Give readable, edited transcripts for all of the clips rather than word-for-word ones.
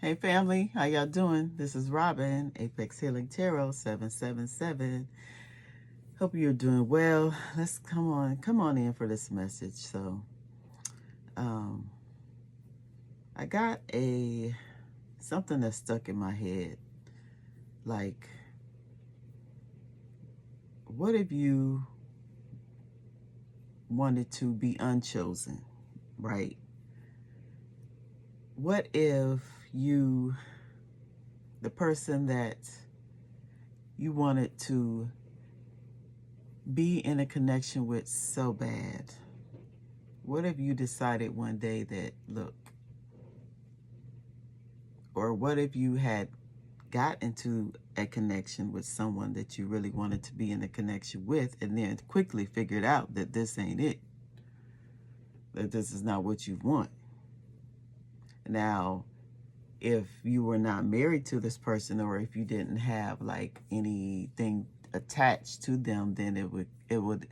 Hey family, how y'all doing? This is Robin, Apex Healing Tarot 777. Hope you're doing well. Let's come on in for this message. So, I got something that stuck in my head. Like, what if you wanted to be unchosen, right? What if the person that you wanted to be in a connection with so bad, what if you decided one day that, look, or what if you had got into a connection with someone that you really wanted to be in a connection with, and then quickly figured out that this ain't it, that this is not what you want. Now, if you were not married to this person, or if you didn't have like anything attached to them, then it would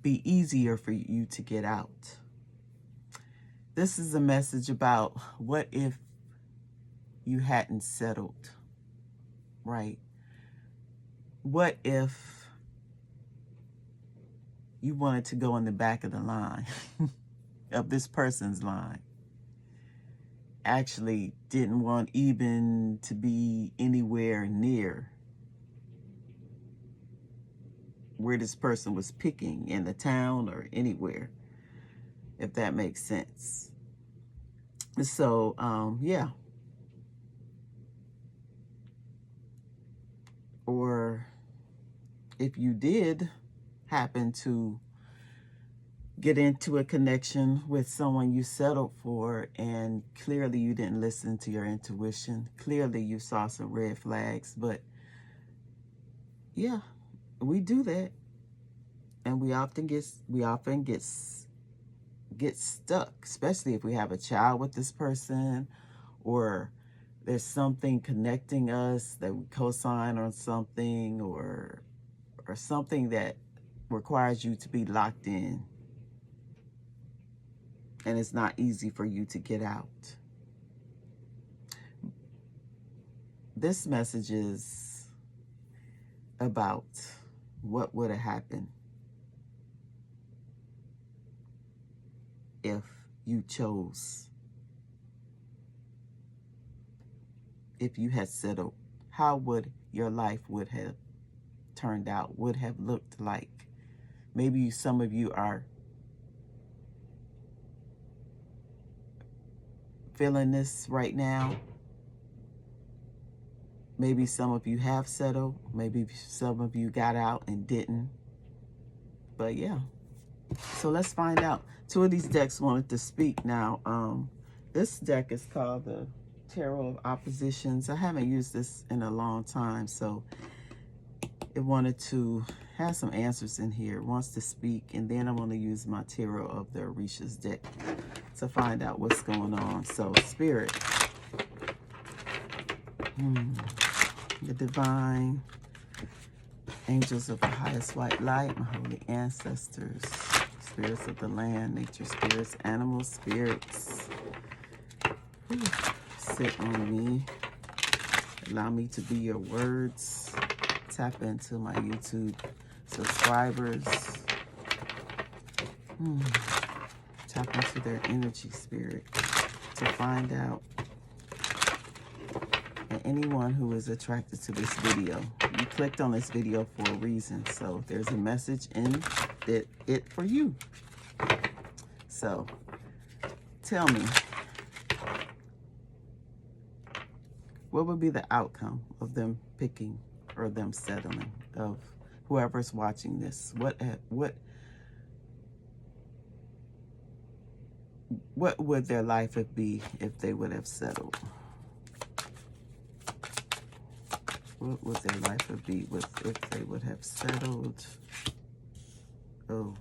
be easier for you to get out. This is a message about what if you hadn't settled, right? What if you wanted to go in the back of the line, of this person's line? Actually didn't want even to be anywhere near where this person was picking, in the town or anywhere, if that makes sense. So, yeah. Or if you did happen to get into a connection with someone you settled for, and clearly you didn't listen to your intuition, clearly you saw some red flags, but yeah, we do that, and we often get stuck, especially if we have a child with this person, or there's something connecting us that we co-sign on something, or something that requires you to be locked in, and it's not easy for you to get out. This message is about what would have happened if you chose, if you had settled. How would your life would have turned out, would have looked like? Maybe some of you are feeling this right now. Maybe some of you have settled. Maybe some of you got out and didn't. But yeah. So let's find out. Two of these decks wanted to speak now. This deck is called the Tarot of Oppositions. I haven't used this in a long time, so it wanted to have some answers in here. It wants to speak, and then I'm going to use my Tarot of the Orisha's deck to find out what's going on. So, Spirit, the Divine, Angels of the Highest White Light, my holy ancestors, spirits of the land, nature spirits, animal spirits, sit on me. Allow me to be your words. Tap into my YouTube subscribers. Tap into their energy, Spirit, to find out. And anyone who is attracted to this video, you clicked on this video for a reason, so there's a message in it for you. So tell me, what would be the outcome of them picking or them settling, of whoever's watching this? What would their life be if they would have settled? What would their life be if they would have settled? Oh,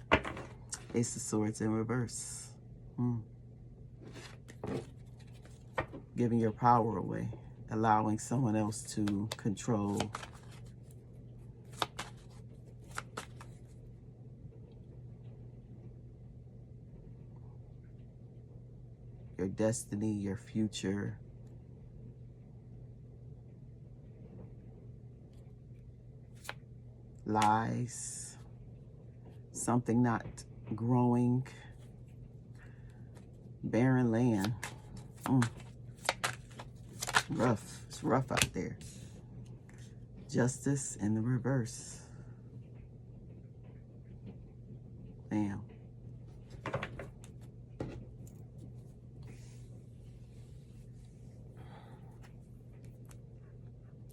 Ace of Swords in reverse. Giving your power away, allowing someone else to control your destiny, your future, lies, something not growing, barren land. Rough. It's rough out there. Justice in the reverse. Damn.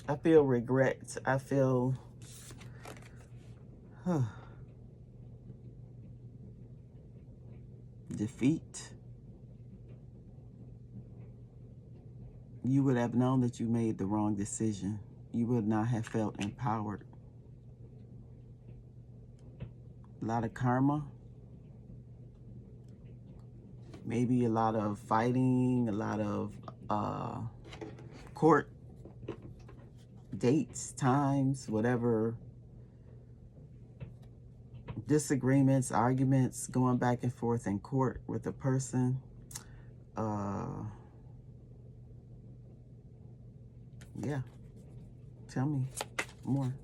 I feel regret. I feel defeat. You would have known that you made the wrong decision. You would not have felt empowered. A lot of karma. Maybe a lot of fighting, a lot of court dates, times, whatever. Disagreements, arguments, going back and forth in court with a person. Yeah. Tell me more.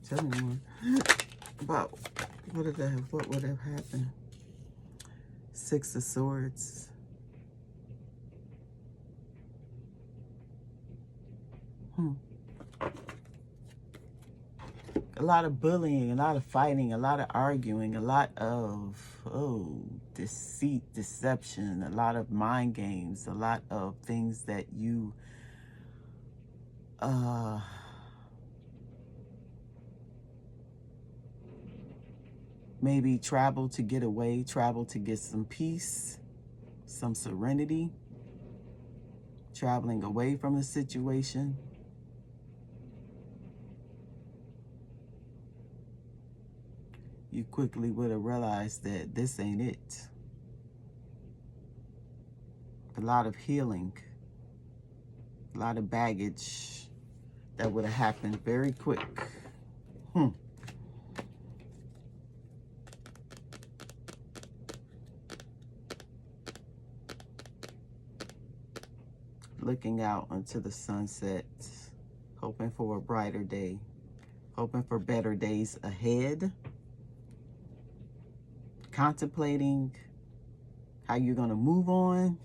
Tell me more about what would have happened. Six of Swords. A lot of bullying, a lot of fighting, a lot of arguing, a lot of deceit, deception, a lot of mind games, a lot of things that you maybe travel to get away, travel to get some peace, some serenity, traveling away from the situation. You quickly would have realized that this ain't it. A lot of healing, a lot of baggage that would have happened very quick. Looking out into the sunset, hoping for a brighter day, hoping for better days ahead, contemplating how you're going to move on.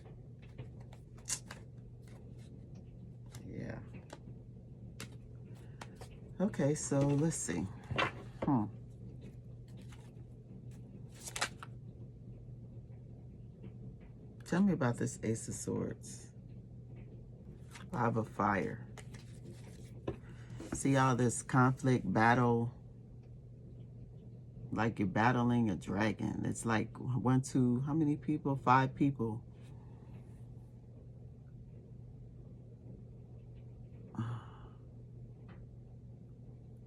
Yeah. Okay, so let's see. Tell me about this Ace of Swords. Five of Fire. See all this conflict, battle, like you're battling a dragon. It's like 1, 2, how many people? 5 people.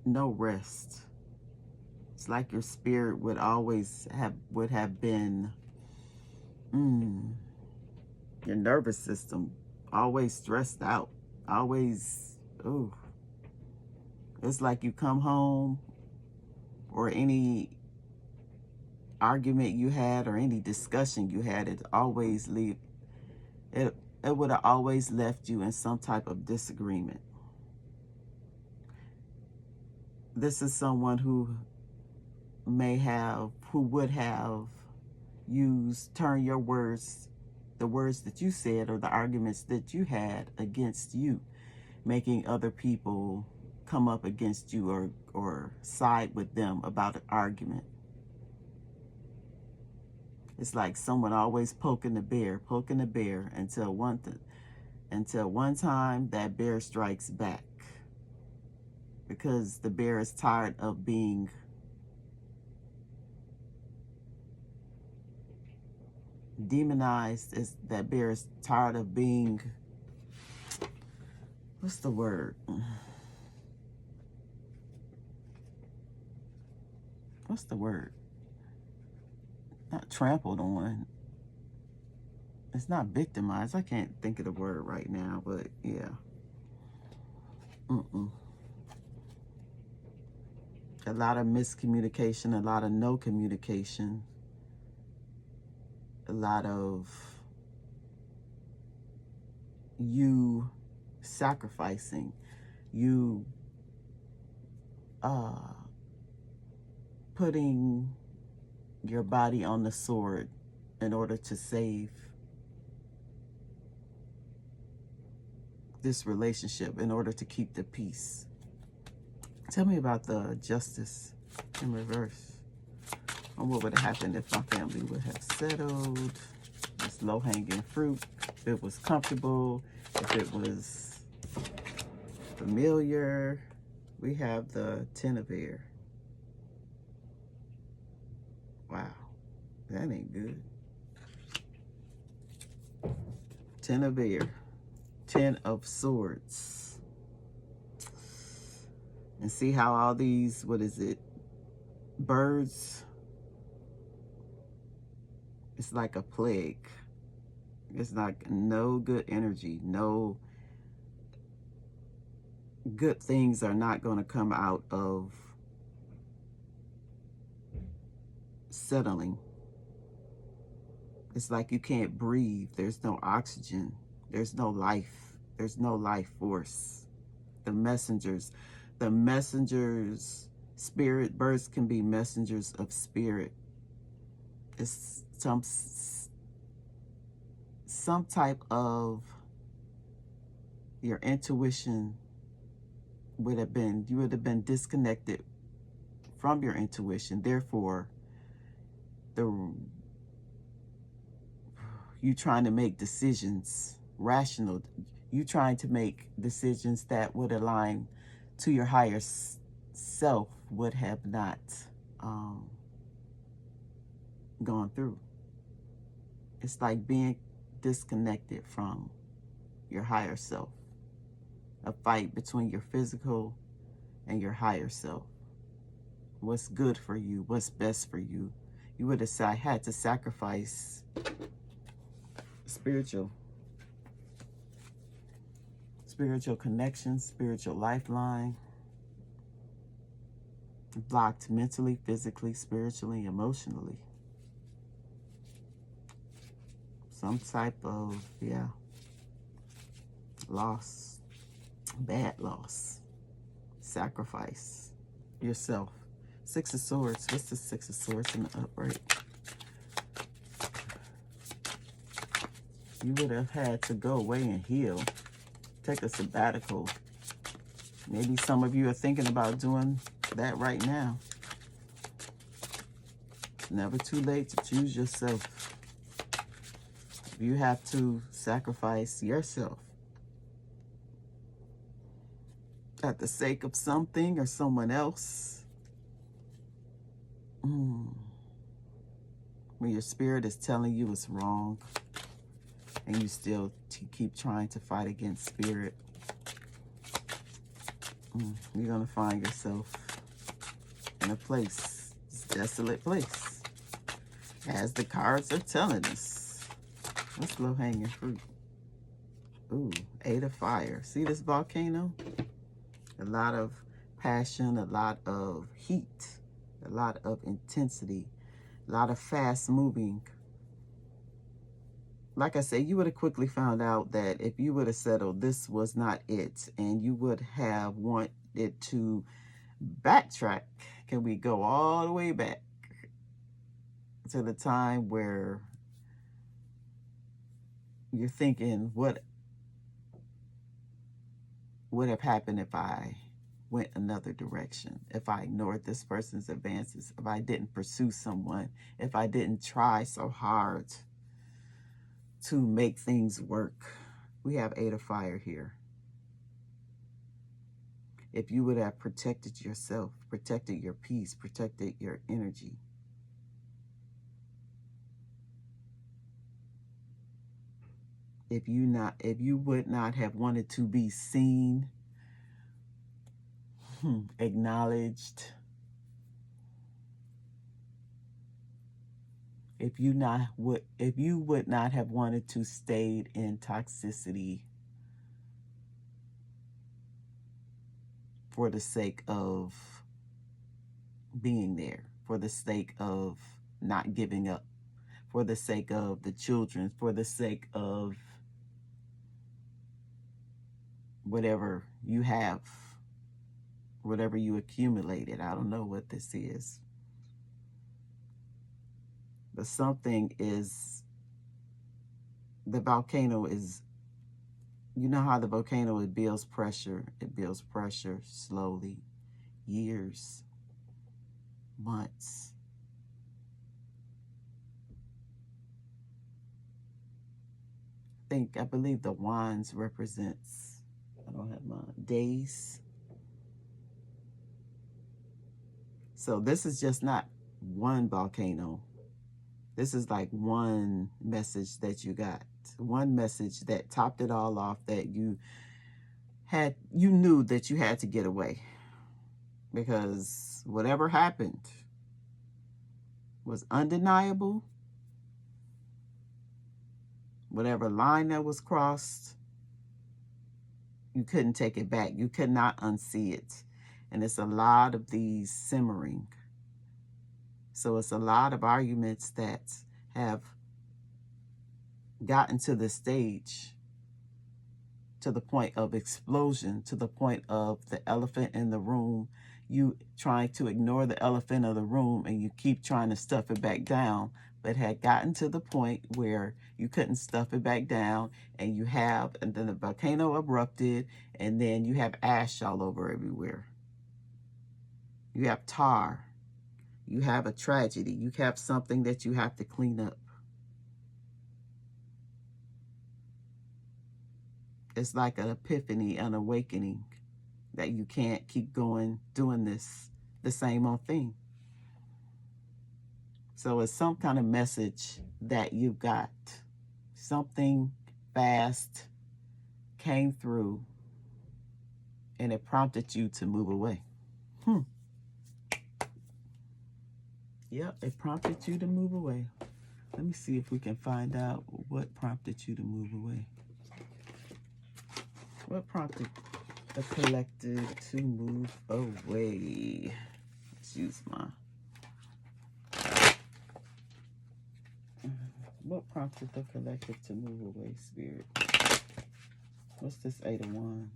No rest. It's like your spirit would have been your nervous system always stressed out, always. It's like you come home, or any argument you had or any discussion you had, it would have always left you in some type of disagreement. This is someone who would have turned your words, the words that you said or the arguments that you had, against you, making other people come up against you or side with them about an argument. It's like someone always poking the bear until one time that bear strikes back, because the bear is tired of being demonized. That bear is tired of being, what's the word? What's the word? Not trampled on. It's not victimized. I can't think of the word right now, but yeah. A lot of miscommunication, a lot of no communication, a lot of you sacrificing, you putting your body on the sword in order to save this relationship, in order to keep the peace. Tell me about the Justice in reverse. And what would have happened if my family would have settled? This low-hanging fruit. If it was comfortable, if it was familiar. We have the Ten of Air. Wow, that ain't good. Ten of Air. Ten of Swords. And see how all these, what is it, birds, it's like a plague. It's like no good energy, no good things are not going to come out of settling. It's like you can't breathe. There's no oxygen. There's no life. There's no life force. The messengers, spirit, birds can be messengers of spirit. It's some type of, your intuition would have been, you would have been disconnected from your intuition. Therefore, you trying to make decisions, rational, you trying to make decisions that would align to your higher self would have not gone through. It's like being disconnected from your higher self. A fight between your physical and your higher self. What's good for you? What's best for you? You would have had to sacrifice spiritual connection, spiritual lifeline. Blocked mentally, physically, spiritually, emotionally. Some type of, loss, bad loss, sacrifice yourself. Six of Swords. What's the Six of Swords in the upright? You would have had to go away and heal. Take a sabbatical. Maybe some of you are thinking about doing that right now. It's never too late to choose yourself. You have to sacrifice yourself at the sake of something or someone else. When your spirit is telling you it's wrong and you still keep trying to fight against spirit, you're going to find yourself in a place, this desolate place, as the cards are telling us. What's low-hanging fruit? Ooh, Eight of Fire. See this volcano? A lot of passion, a lot of heat, a lot of intensity, a lot of fast moving. Like I said, you would have quickly found out that if you would have settled, this was not it. And you would have wanted to backtrack. Can we go all the way back to the time where you're thinking, what would have happened if I went another direction, if I ignored this person's advances, if I didn't pursue someone, if I didn't try so hard to make things work. We have Eight of Fire here. If you would have protected yourself, protected your peace, protected your energy. If you would not have wanted to be seen, acknowledged, if you would not have wanted to stay in toxicity for the sake of being there, for the sake of not giving up, for the sake of the children, for the sake of whatever you have, whatever you accumulated. I don't know what this is. But something is, the volcano is, you know how the volcano, it builds pressure. It builds pressure slowly, years, months. I believe the wands represents, I don't have mine, days. So this is just not one volcano. This is like one message that you got. One message that topped it all off, that you knew that you had to get away. Because whatever happened was undeniable. Whatever line that was crossed, you couldn't take it back. You could not unsee it. And it's a lot of these simmering. So it's a lot of arguments that have gotten to the stage, to the point of explosion, to the point of the elephant in the room. You trying to ignore the elephant in the room, and you keep trying to stuff it back down, but had gotten to the point where you couldn't stuff it back down, and then the volcano erupted, and then you have ash all over everywhere. You have tar. You have a tragedy. You have something that you have to clean up. It's like an epiphany, an awakening, that you can't keep going doing the same old thing. So it's some kind of message that you got. Something fast came through, and it prompted you to move away. Yep, it prompted you to move away. Let me see if we can find out what prompted you to move away. What prompted the collective to move away? Let's use my... What prompted the collective to move away, Spirit? What's this Eight of Wands?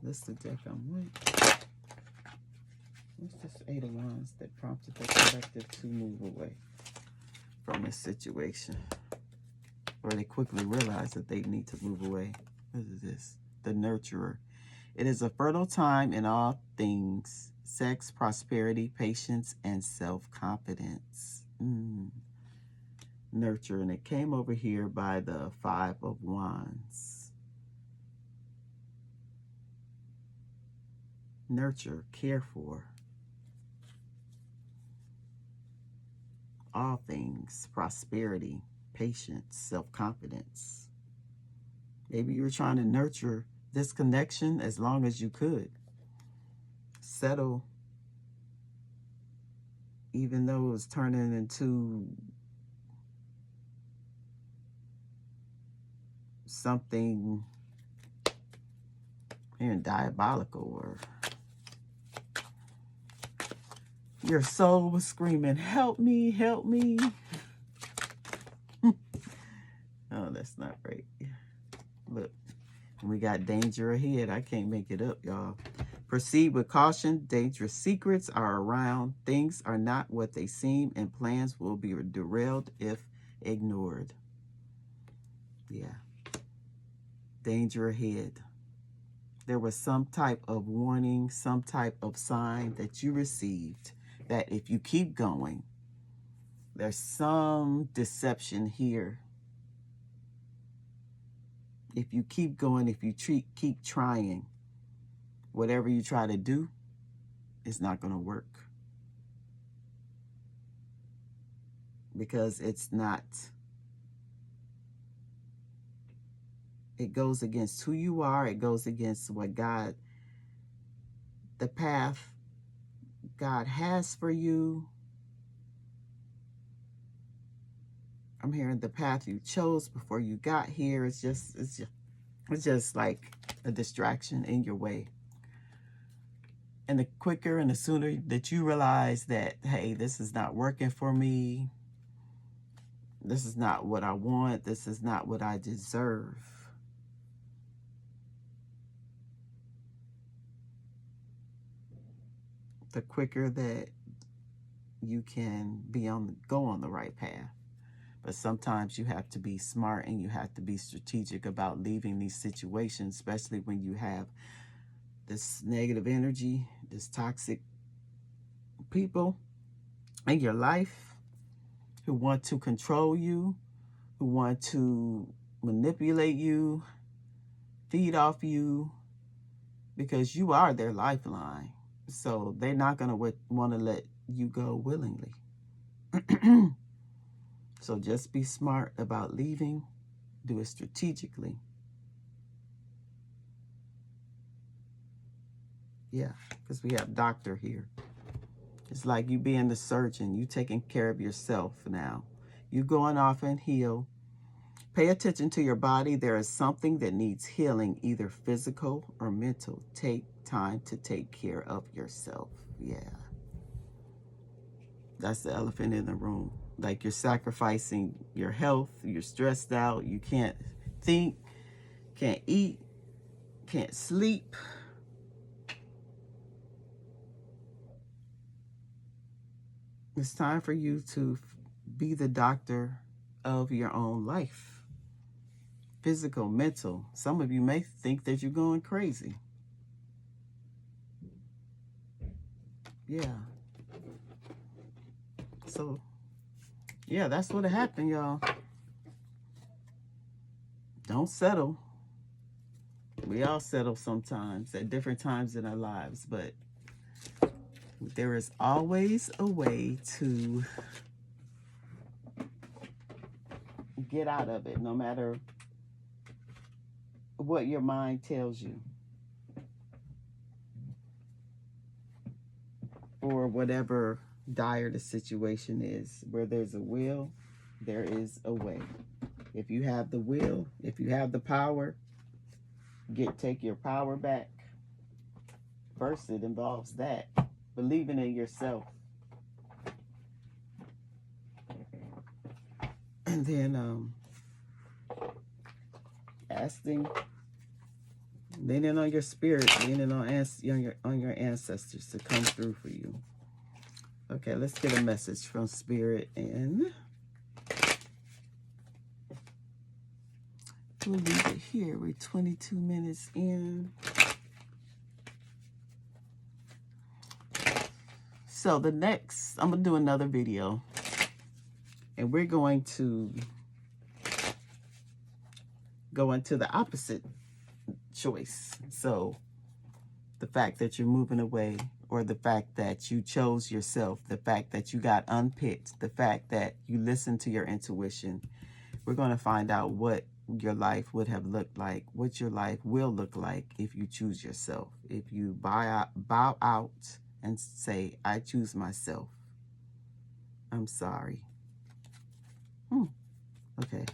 This is the deck I'm with. What's this Eight of Wands that prompted the collective to move away from a situation? Or they quickly realize that they need to move away. What is this? The Nurturer. It is a fertile time in all things: sex, prosperity, patience, and self-confidence. Nurture. And it came over here by the Five of Wands. Nurture, care for. All things, prosperity, patience, self-confidence. Maybe you were trying to nurture this connection as long as you could. Settle, even though it was turning into something diabolical, or your soul was screaming, help me, help me. Oh, that's not right. Look, we got danger ahead. I can't make it up, y'all. Proceed with caution. Dangerous secrets are around. Things are not what they seem, and plans will be derailed if ignored. Yeah. Danger ahead. There was some type of warning, some type of sign that you received that if you keep going, there's some deception here. If you keep going, if you keep trying, whatever you try to do, it's not going to work. Because it's not. It goes against who you are. It goes against what God, the path God has for you. I'm hearing the path you chose before you got here. It's just like a distraction in your way. And the quicker and the sooner that you realize that, hey, this is not working for me. This is not what I want. This is not what I deserve. the quicker that you can go on the right path. But sometimes you have to be smart and you have to be strategic about leaving these situations, especially when you have this negative energy, this toxic people in your life who want to control you, who want to manipulate you, feed off you, because you are their lifeline. So they're not going to want to let you go willingly. So just be smart about leaving. Do it strategically. Yeah, because we have doctor here. It's like you being the surgeon. You taking care of yourself now. You going off and heal. Pay attention to your body. There is something that needs healing, either physical or mental. Take time to take care of yourself. Yeah. That's the elephant in the room. Like, you're sacrificing your health. You're stressed out. You can't think, can't eat, can't sleep. It's time for you to be the doctor of your own life. Physical, mental. Some of you may think that you're going crazy. Yeah. So, yeah, that's what happened, y'all. Don't settle. We all settle sometimes at different times in our lives, but there is always a way to get out of it, no matter what your mind tells you, or whatever dire the situation is. Where there's a will, there is a way. If you have the will, if you have the power, take your power back. First, it involves that, believing in yourself, and then asking, leaning on your spirit, leaning on your ancestors to come through for you. Okay, let's get a message from Spirit, and we'll leave it here. We're 22 minutes in. So the next, I'm going to do another video, and we're going to go into the opposite choice. So the fact that you're moving away, or the fact that you chose yourself, the fact that you got unpicked, the fact that you listened to your intuition. We're going to find out what your life would have looked like, what your life will look like if you choose yourself. If you bow out and say, I choose myself. I'm sorry. Okay.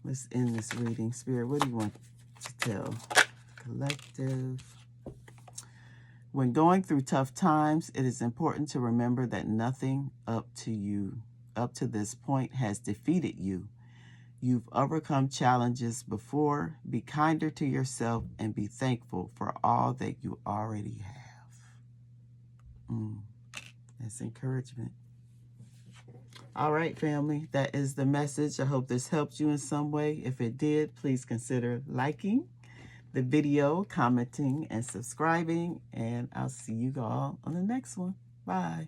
Let's end this reading. Spirit, what do you want to tell collective? When going through tough times, it is important to remember that nothing up to this point has defeated you. You've overcome challenges before. Be kinder to yourself and be thankful for all that you already have. That's encouragement. All right, family, that is the message. I hope this helped you in some way. If it did, please consider liking the video, commenting, and subscribing. And I'll see you all on the next one. Bye.